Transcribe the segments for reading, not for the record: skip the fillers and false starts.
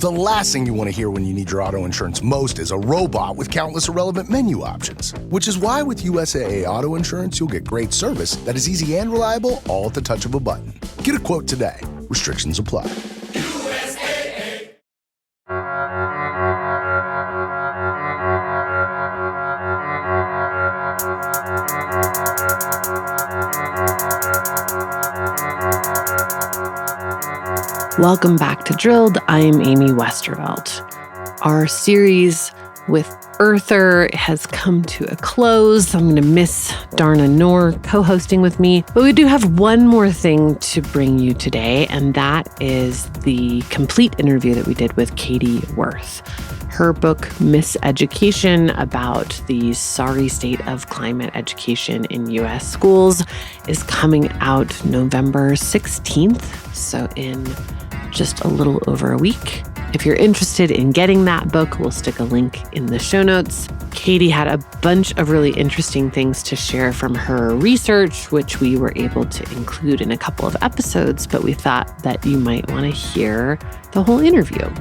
The last thing you want to hear when you need your auto insurance most is a robot with countless irrelevant menu options. Which is why with USAA Auto Insurance, you'll get great service that is easy and reliable, all at the touch of a button. Get a quote today. Restrictions apply. Welcome back to Drilled. I am Amy Westervelt. Our series with Earther has come to a close. I'm going to miss Darna Noor co-hosting with me, but we do have one more thing to bring you today, and that is the complete interview that we did with Katie Worth. Her book, Miseducation, about the sorry state of climate education in U.S. schools, is coming out November 16th, so in just a little over a week. If you're interested in getting that book, we'll stick a link in the show notes. Katie had a bunch of really interesting things to share from her research, which we were able to include in a couple of episodes, but we thought that you might want to hear the whole interview.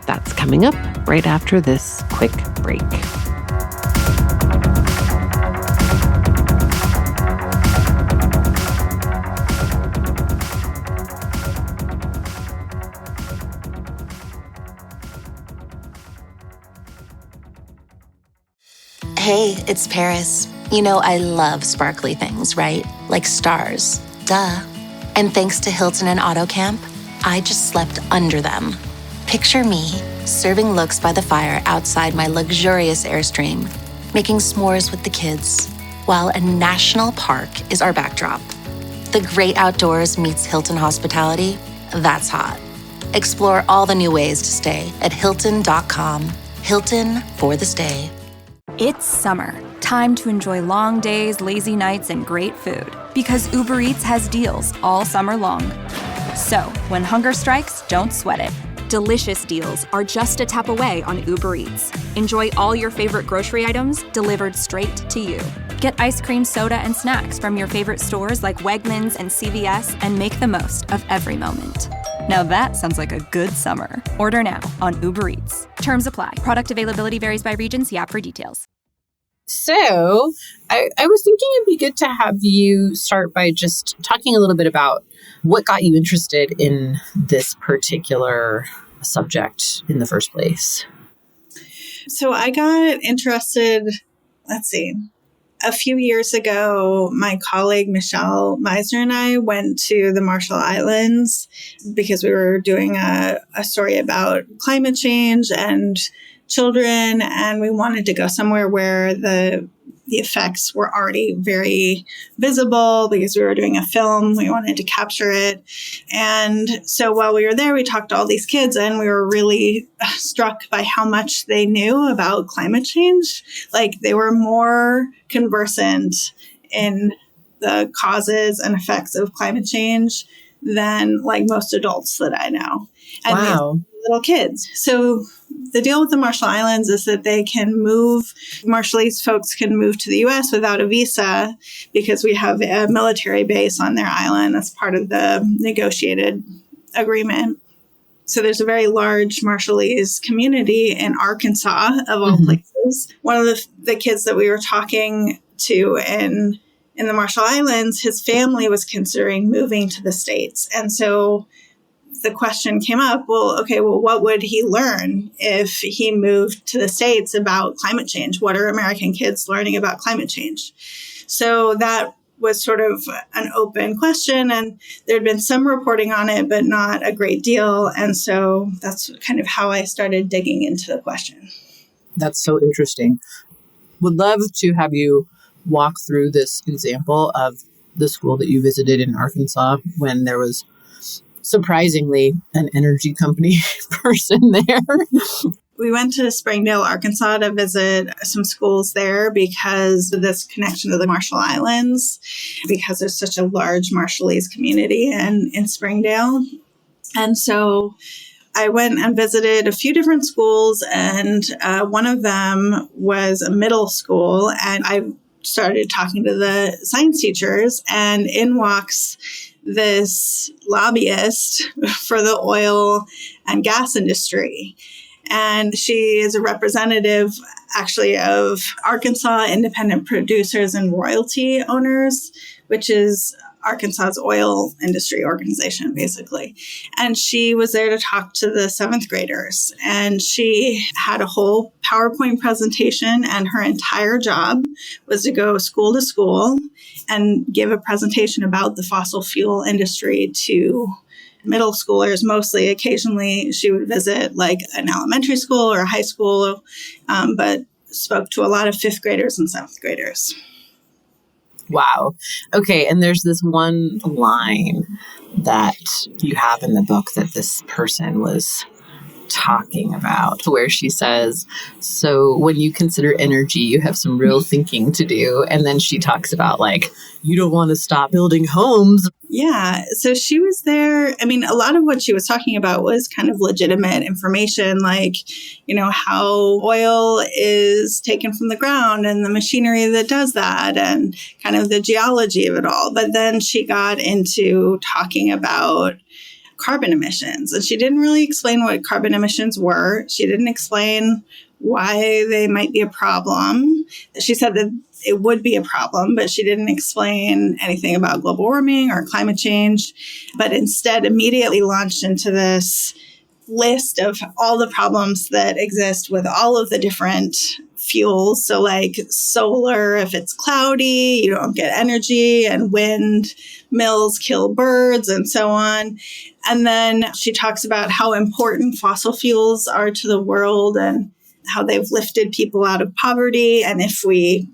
That's coming up right after this quick break. Hey, it's Paris. You know I love sparkly things, right? Like stars. Duh. And thanks to Hilton and AutoCamp, I just slept under them. Picture me serving looks by the fire outside my luxurious Airstream, making s'mores with the kids, while a national park is our backdrop. The great outdoors meets Hilton hospitality. That's hot. Explore all the new ways to stay at Hilton.com. Hilton for the stay. It's summer. Time to enjoy long days, lazy nights, and great food. Because Uber Eats has deals all summer long. So, when hunger strikes, don't sweat it. Delicious deals are just a tap away on Uber Eats. Enjoy all your favorite grocery items delivered straight to you. Get ice cream, soda, and snacks from your favorite stores like Wegmans and CVS and make the most of every moment. Now that sounds like a good summer. Order now on Uber Eats. Terms apply. Product availability varies by region. See app for details. So I was thinking it'd be good to have you start by just talking a little bit about what got you interested in this particular subject in the first place. So I got interested, a few years ago, my colleague Michelle Meisner and I went to the Marshall Islands because we were doing a story about climate change and children, and we wanted to go somewhere where the effects were already very visible because we were doing a film. We wanted to capture it. And so while we were there, we talked to all these kids, and we were really struck by how much they knew about climate change. Like, they were more conversant in the causes and effects of climate change than like most adults that I know. And wow. These little kids. So the deal with the Marshall Islands is that they can move, Marshallese folks can move to the U.S. without a visa because we have a military base on their island. That's part of the negotiated agreement. So there's a very large Marshallese community in Arkansas, of all places. One of the kids that we were talking to in the Marshall Islands, his family was considering moving to the States. And so the question came up, what would he learn if he moved to the States about climate change? What are American kids learning about climate change? So that was sort of an open question, and there had been some reporting on it, but not a great deal. And so that's kind of how I started digging into the question. That's so interesting. Would love to have you walk through this example of the school that you visited in Arkansas when there was surprisingly an energy company person there. We went to Springdale, Arkansas to visit some schools there because of this connection to the Marshall Islands, because there's such a large Marshallese community in Springdale. And so I went and visited a few different schools, and one of them was a middle school, and I started talking to the science teachers, and in walks this lobbyist for the oil and gas industry. And she is a representative, actually, of Arkansas Independent Producers and Royalty Owners, which is Arkansas's oil industry organization, basically. And she was there to talk to the 7th graders. And she had a whole PowerPoint presentation, and her entire job was to go school to school and give a presentation about the fossil fuel industry to middle schoolers mostly. Occasionally, she would visit like an elementary school or a high school, but spoke to a lot of 5th graders and 7th graders. Wow. Okay. And there's this one line that you have in the book that this person was talking about, where she says, so when you consider energy, you have some real thinking to do. And then she talks about like, you don't want to stop building homes. Yeah. So she was there. I mean, a lot of what she was talking about was kind of legitimate information, like, you know, how oil is taken from the ground and the machinery that does that and kind of the geology of it all. But then she got into talking about carbon emissions, and she didn't really explain what carbon emissions were. She didn't explain why they might be a problem. She said that it would be a problem, but she didn't explain anything about global warming or climate change, but instead immediately launched into this list of all the problems that exist with all of the different fuels. So like solar, if it's cloudy, you don't get energy, and wind mills kill birds and so on. And then she talks about how important fossil fuels are to the world and how they've lifted people out of poverty. And if we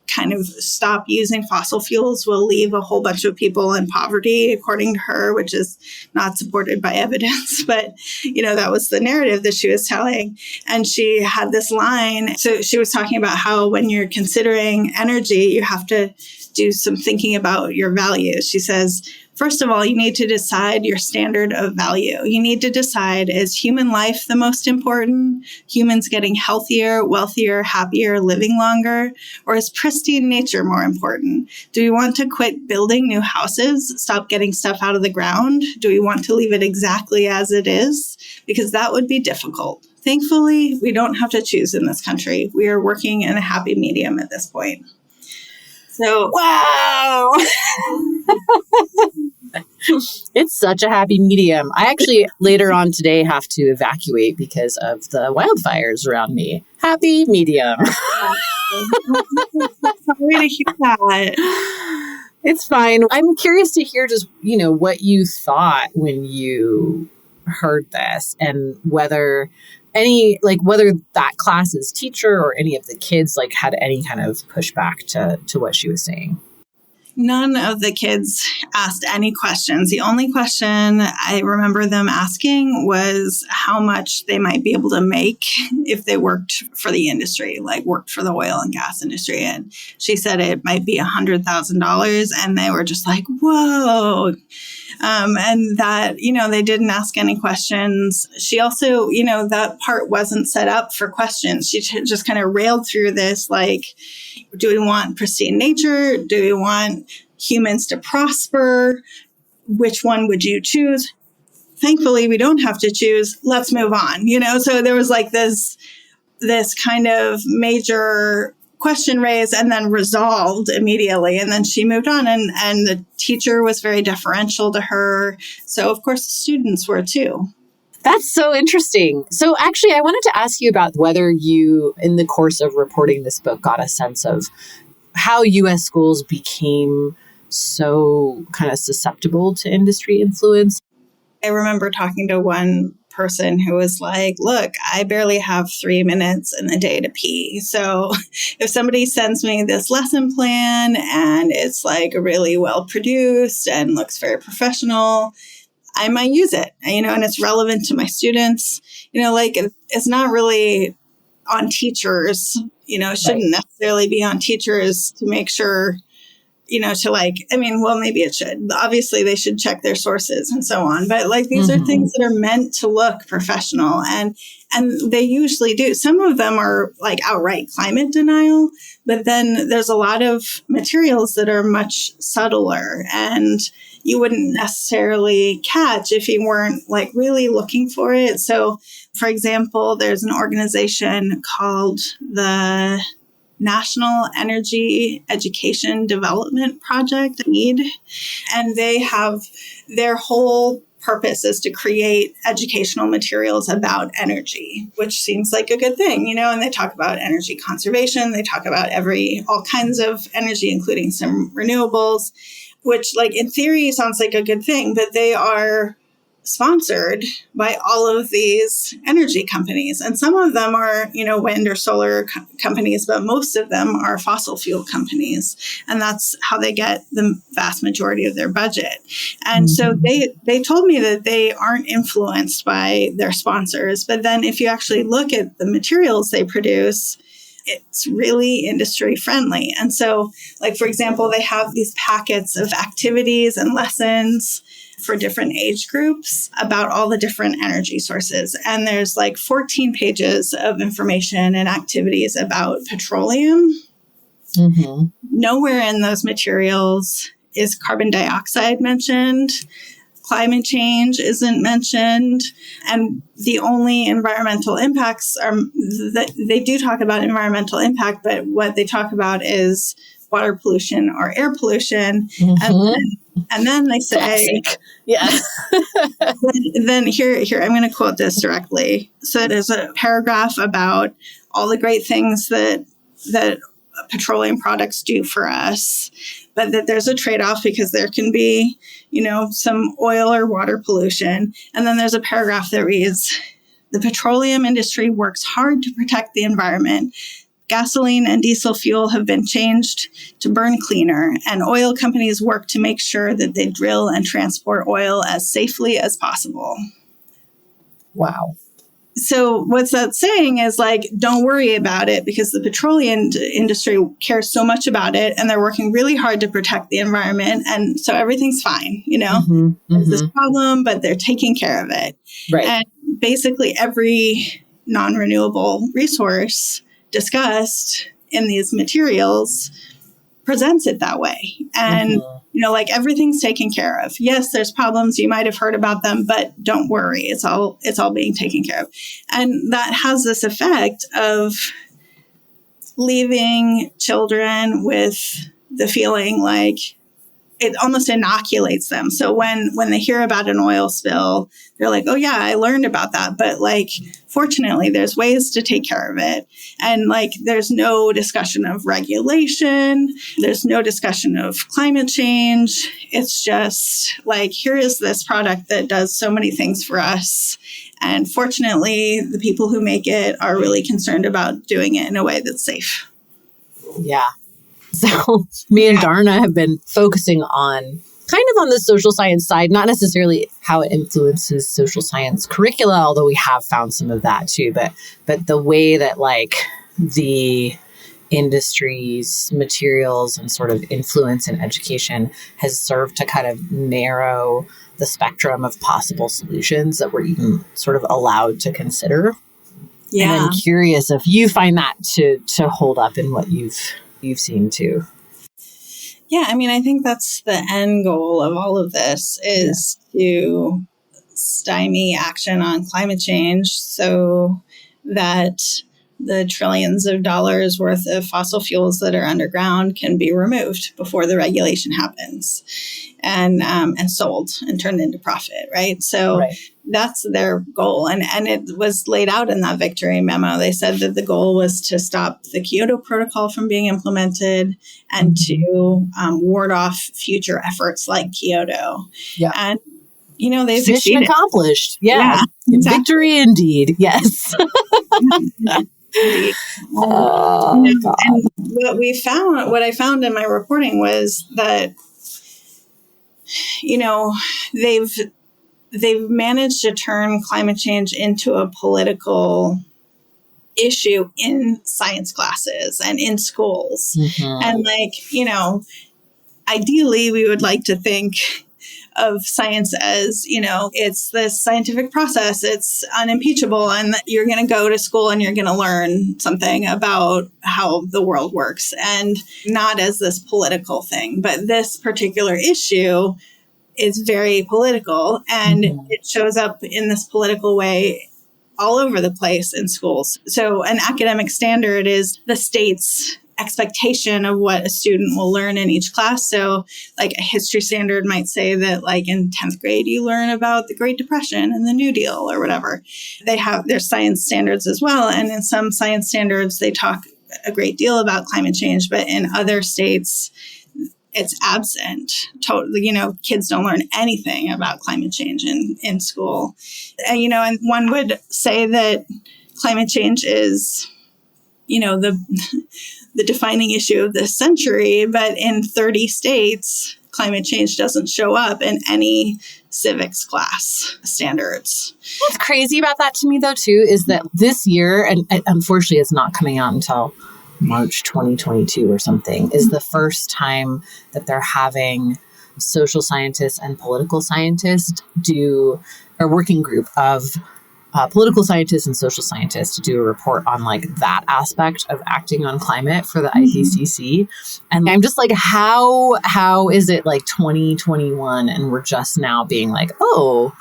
kind of stop using fossil fuels, we'll leave a whole bunch of people in poverty, according to her, which is not supported by evidence. But, you know, that was the narrative that she was telling. And she had this line. So she was talking about how when you're considering energy, you have to do some thinking about your values. She says, first of all, you need to decide your standard of value. You need to decide, is human life the most important? Humans getting healthier, wealthier, happier, living longer? Or is pristine nature more important? Do we want to quit building new houses, stop getting stuff out of the ground? Do we want to leave it exactly as it is? Because that would be difficult. Thankfully, we don't have to choose in this country. We are working in a happy medium at this point. So, wow. It's such a happy medium. I actually later on today have to evacuate because of the wildfires around me. Happy medium. Sorry to hear that. It's fine. I'm curious to hear just, you know, what you thought when you heard this, and whether whether that class's teacher or any of the kids like had any kind of pushback to what she was saying. None of the kids asked any questions. The only question I remember them asking was how much they might be able to make if they worked for the industry, like worked for the oil and gas industry. And she said it might be $100,000. And they were just like, whoa. And that, you know, they didn't ask any questions. She also, you know, that part wasn't set up for questions. She just kind of railed through this, like, do we want pristine nature? Do we want humans to prosper? Which one would you choose? Thankfully, we don't have to choose. Let's move on. You know, so there was like this kind of major question raised and then resolved immediately. And then she moved on, and the teacher was very deferential to her. So of course the students were too. That's so interesting. So actually, I wanted to ask you about whether you, in the course of reporting this book, got a sense of how U.S. schools became so kind of susceptible to industry influence. I remember talking to one person who was like, look, I barely have 3 minutes in the day to pee. So if somebody sends me this lesson plan and it's like really well produced and looks very professional, I might use it, you know, and it's relevant to my students, you know, like it's not really on teachers, you know, it shouldn't necessarily be on teachers to make sure, you know, to like, I mean, well, maybe it should. Obviously, they should check their sources and so on. But like, these are things that are meant to look professional, and they usually do. Some of them are like outright climate denial, but then there's a lot of materials that are much subtler. And, you wouldn't necessarily catch if you weren't like really looking for it. So, for example, there's an organization called the National Energy Education Development Project, NEED, and they have their whole purpose is to create educational materials about energy, which seems like a good thing, and they talk about energy conservation. They talk about all kinds of energy, including some renewables, which like in theory sounds like a good thing, but they are sponsored by all of these energy companies. And some of them are, wind or solar companies, but most of them are fossil fuel companies. And that's how they get the vast majority of their budget. And so they told me that they aren't influenced by their sponsors. But then if you actually look at the materials they produce, it's really industry friendly. And so, like, for example, they have these packets of activities and lessons for different age groups about all the different energy sources. And there's like 14 pages of information and activities about petroleum. Mm-hmm. Nowhere in those materials is carbon dioxide mentioned. Climate change isn't mentioned. And the only environmental impacts are that they do talk about environmental impact, but what they talk about is water pollution or air pollution. Mm-hmm. And then they say, yeah. then here, I'm going to quote this directly. So there's a paragraph about all the great things that petroleum products do for us, but that there's a trade-off because there can be, some oil or water pollution. And then there's a paragraph that reads, the petroleum industry works hard to protect the environment. Gasoline and diesel fuel have been changed to burn cleaner, and oil companies work to make sure that they drill and transport oil as safely as possible. Wow. So what's that saying is like, don't worry about it because the petroleum industry cares so much about it and they're working really hard to protect the environment. And so everything's fine, There's this problem, but they're taking care of it. Right. And basically every non-renewable resource discussed in these materials presents it that way. And, like everything's taken care of. Yes, there's problems. You might have heard about them, but don't worry. It's all being taken care of. And that has this effect of leaving children with the feeling like it almost inoculates them. So when they hear about an oil spill, they're like, oh yeah, I learned about that. But like, fortunately, there's ways to take care of it. And like, there's no discussion of regulation. There's no discussion of climate change. It's just like, here is this product that does so many things for us. And fortunately, the people who make it are really concerned about doing it in a way that's safe. Yeah. So me and Darna have been focusing on kind of on the social science side, not necessarily how it influences social science curricula, although we have found some of that too, but the way that like the industry's materials and sort of influence in education has served to kind of narrow the spectrum of possible solutions that we're even sort of allowed to consider. Yeah. And I'm curious if you find that to hold up in what you've seen too. Yeah, I mean, I think that's the end goal of all of this is to stymie action on climate change so that the trillions of dollars worth of fossil fuels that are underground can be removed before the regulation happens and sold and turned into profit, right? So that's their goal. And it was laid out in that victory memo. They said that the goal was to stop the Kyoto Protocol from being implemented and to ward off future efforts like Kyoto. Yeah. And, they've mission succeeded. Accomplished. Yeah. Exactly. Victory indeed. Yes. And what I found in my reporting was that, they've managed to turn climate change into a political issue in science classes and in schools. And ideally we would like to think of science as, it's this scientific process, it's unimpeachable, and that you're going to go to school and you're going to learn something about how the world works and not as this political thing. But this particular issue is very political, and it shows up in this political way all over the place in schools. So an academic standard is the state's expectation of what a student will learn in each class. So like a history standard might say that like in 10th grade, you learn about the Great Depression and the New Deal or whatever. They have their science standards as well. And in some science standards, they talk a great deal about climate change, but in other states, it's absent. Totally, kids don't learn anything about climate change in school. And, and one would say that climate change is, the defining issue of this century, but in 30 states, climate change doesn't show up in any civics class standards. What's crazy about that to me, though, too, is that this year, and unfortunately it's not coming out until March 2022 or something, is the first time that they're having social scientists and political scientists do a working group of political scientists and social scientists to do a report on like that aspect of acting on climate for the IPCC. And I'm just like, how is it like 2021 and we're just now being like, oh,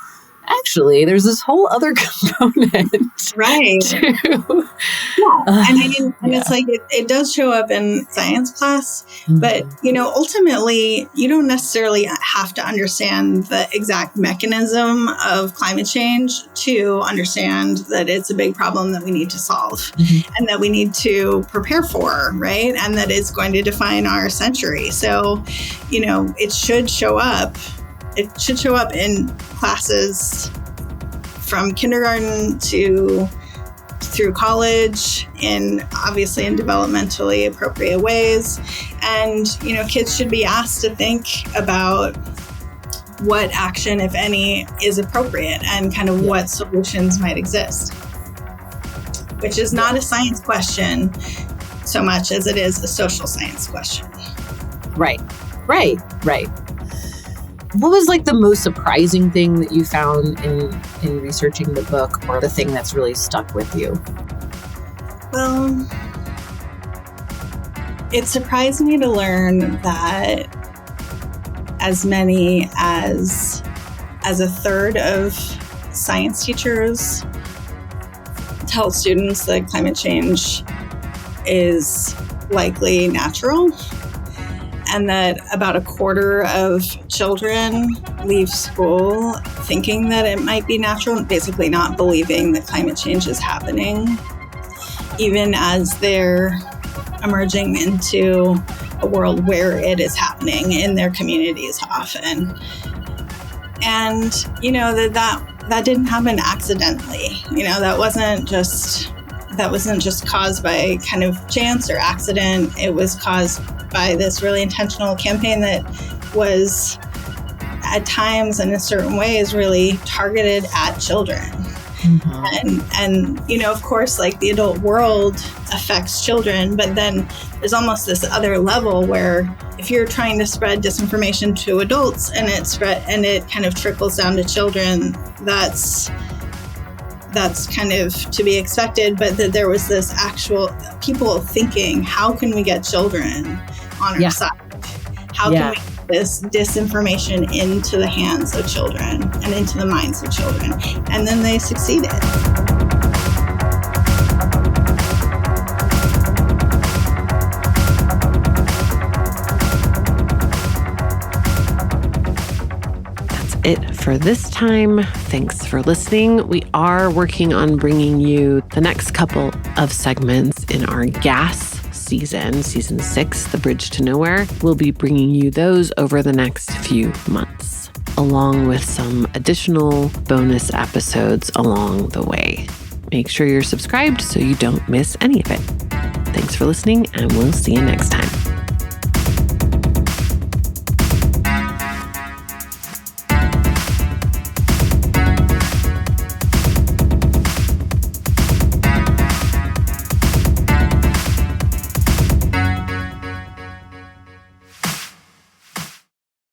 actually, there's this whole other component. Right. Yeah. And it's like, it does show up in science class, but, ultimately, you don't necessarily have to understand the exact mechanism of climate change to understand that it's a big problem that we need to solve and that we need to prepare for, right? And that is going to define our century. So, it should show up. It should show up in classes from kindergarten through college, obviously in developmentally appropriate ways. And, kids should be asked to think about what action, if any, is appropriate and kind of what solutions might exist, which is not a science question so much as it is a social science question. Right. What was like the most surprising thing that you found in researching the book, or the thing that's really stuck with you? Well, it surprised me to learn that as many as a third of science teachers tell students that climate change is likely natural, and that about a quarter of children leave school thinking that it might be natural, basically not believing that climate change is happening, even as they're emerging into a world where it is happening in their communities often. And, that didn't happen accidentally. That wasn't just caused by kind of chance or accident. It was caused by this really intentional campaign that was at times and in certain ways really targeted at children. And of course, like the adult world affects children, but then there's almost this other level where if you're trying to spread disinformation to adults and it kind of trickles down to children, that's kind of to be expected. But that there was this actual people thinking, how can we get children on our side? How can we get this disinformation into the hands of children and into the minds of children? And then they succeeded. It for this time. Thanks for listening. We are working on bringing you the next couple of segments in our gas season 6, The Bridge to Nowhere. We'll be bringing you those over the next few months, along with some additional bonus episodes along the way. Make sure you're subscribed so you don't miss any of it. Thanks for listening, and we'll see you next time.